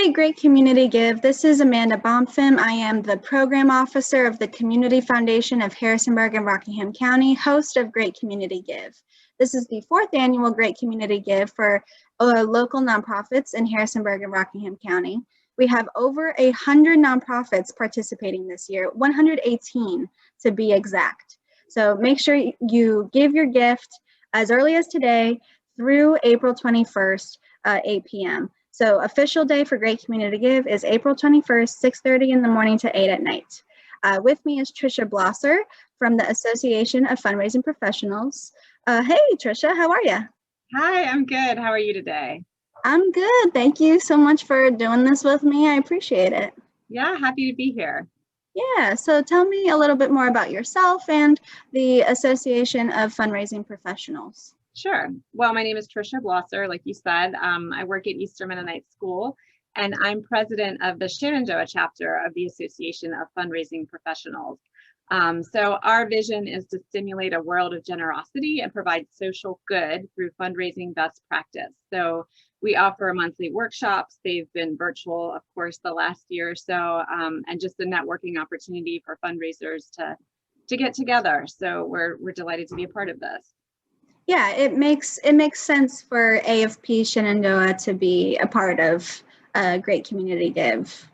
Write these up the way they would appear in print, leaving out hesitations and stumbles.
Hey, Great Community Give. This is Amanda Bomfim. I am the Program Officer of the Community Foundation of Harrisonburg and Rockingham County, host of Great Community Give. This is the 4th annual Great Community Give for local nonprofits in Harrisonburg and Rockingham County. We have over 100 nonprofits participating this year, 118 to be exact. So make sure you give your gift as early as today through April 21st, 8 p.m. So official day for Great Community Give is April 21st, 6:30 in the morning to 8 at night. With me is Trisha Blosser from the Association of Fundraising Professionals. Hey, Trisha, how are you? Hi, I'm good. How are you today? I'm good. Thank you so much for doing this with me. I appreciate it. Yeah, happy to be here. Yeah, so tell me a little bit more about yourself and the Association of Fundraising Professionals. Sure. Well, my name is Trisha Blosser, like you said. I work at Eastern Mennonite School, and I'm president of the Shenandoah Chapter of the Association of Fundraising Professionals. So our vision is to stimulate a world of generosity and provide social good through fundraising best practice. So we offer monthly workshops. They've been virtual, of course, the last year or so, and just a networking opportunity for fundraisers to get together. So we're delighted to be a part of this. Yeah, it makes sense for AFP Shenandoah to be a part of Great Community Give.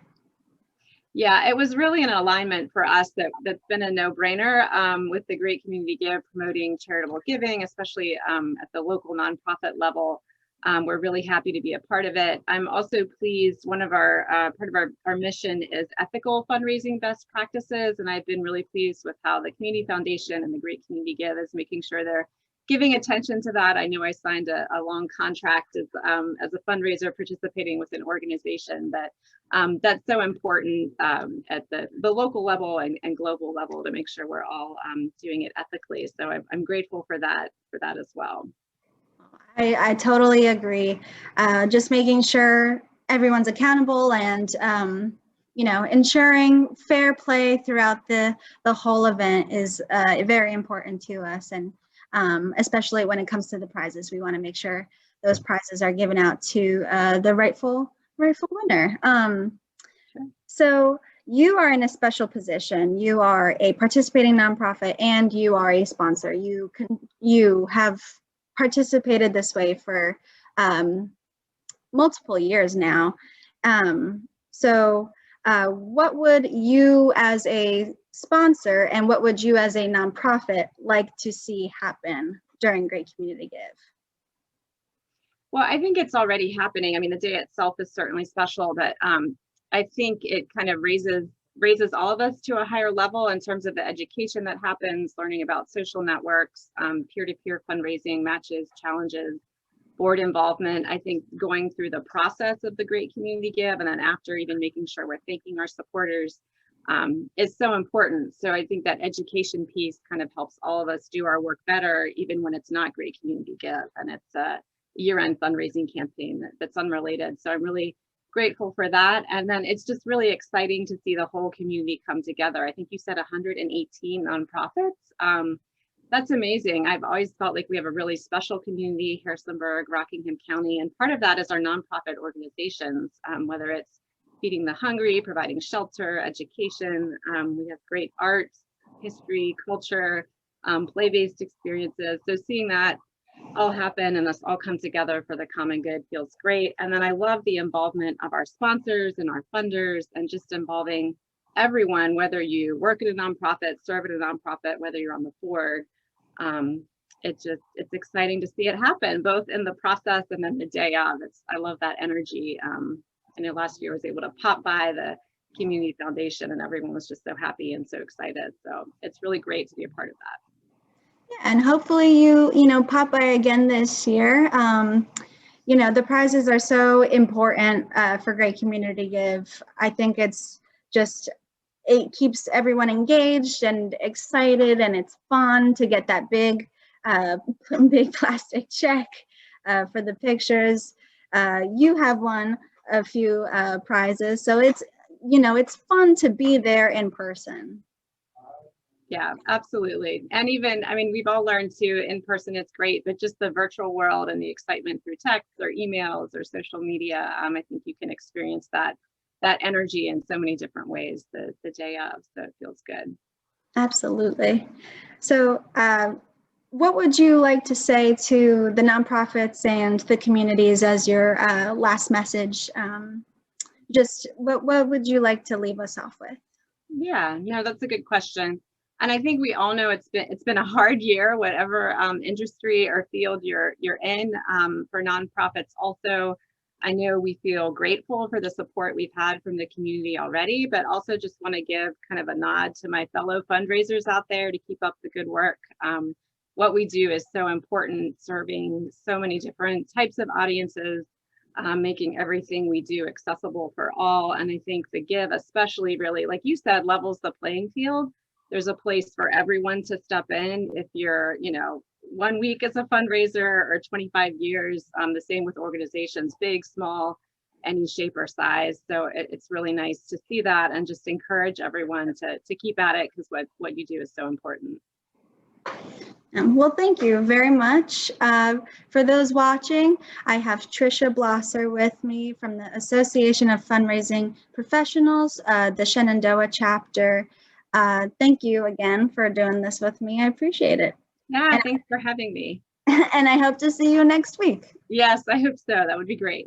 Yeah, it was really an alignment for us that's been a no-brainer with the Great Community Give promoting charitable giving, especially at the local nonprofit level. We're really happy to be a part of it. I'm also pleased, one of our part of our mission is ethical fundraising best practices, and I've been really pleased with how the Community Foundation and the Great Community Give is making sure they're giving attention to that. I know I signed a long contract as a fundraiser participating with an organization, but that's so important at the local level and global level to make sure we're all doing it ethically. So I'm grateful for that as well. I totally agree. Just making sure everyone's accountable and ensuring fair play throughout the whole event is very important to us, and especially when it comes to the prizes. We want to make sure those prizes are given out to the rightful winner. So you are in a special position. You are a participating nonprofit and you are a sponsor. You have participated this way for multiple years now. What would you as a sponsor and what would you as a nonprofit like to see happen during Great Community Give? Well, I think it's already happening. I mean, the day itself is certainly special, but I think it kind of raises all of us to a higher level in terms of the education that happens, learning about social networks, peer-to-peer fundraising, matches, challenges, board involvement. I think going through the process of the Great Community Give and then after, even making sure we're thanking our supporters is so important. So I think that education piece kind of helps all of us do our work better, even when it's not Great Community Give and it's a year-end fundraising campaign that's unrelated. So I'm really grateful for that. And then it's just really exciting to see the whole community come together. I think you said 118 nonprofits. That's amazing. I've always felt like we have a really special community, Harrisonburg, Rockingham County, and part of that is our nonprofit organizations, whether it's feeding the hungry, providing shelter, education. We have great art, history, culture, play-based experiences. So seeing that all happen and us all come together for the common good feels great. And then I love the involvement of our sponsors and our funders and just involving everyone, whether you work at a nonprofit, serve at a nonprofit, whether you're on the board. It's exciting to see it happen, both in the process and then the day of. I love that energy. I know last year I was able to pop by the Community Foundation and everyone was just so happy and so excited. So it's really great to be a part of that. Yeah, and hopefully you pop by again this year. The prizes are so important for Great Community Give. I think it keeps everyone engaged and excited, and it's fun to get that big plastic check for the pictures. You have won a few prizes, so it's fun to be there in person. Yeah, absolutely. And even, I mean, we've all learned to, in person, it's great, but just the virtual world and the excitement through text or emails or social media, I think you can experience that energy in so many different ways the day of. So it feels good. Absolutely. So what would you like to say to the nonprofits and the communities as your last message? Just what would you like to leave us off with? Yeah, that's a good question. And I think we all know it's been a hard year, whatever industry or field you're in. For nonprofits also, I know we feel grateful for the support we've had from the community already, but also just want to give kind of a nod to my fellow fundraisers out there to keep up the good work. What we do is so important, serving so many different types of audiences, making everything we do accessible for all. And I think the Give especially really, like you said, levels the playing field. There's a place for everyone to step in. If you're, 1 week as a fundraiser or 25 years, the same with organizations, big, small, any shape or size. So it's really nice to see that and just encourage everyone to keep at it, because what you do is so important. Well, thank you very much. For those watching, I have Trisha Blosser with me from the Association of Fundraising Professionals, the Shenandoah Chapter. Thank you again for doing this with me. I appreciate it. Yeah, thanks for having me. And I hope to see you next week. Yes, I hope so. That would be great.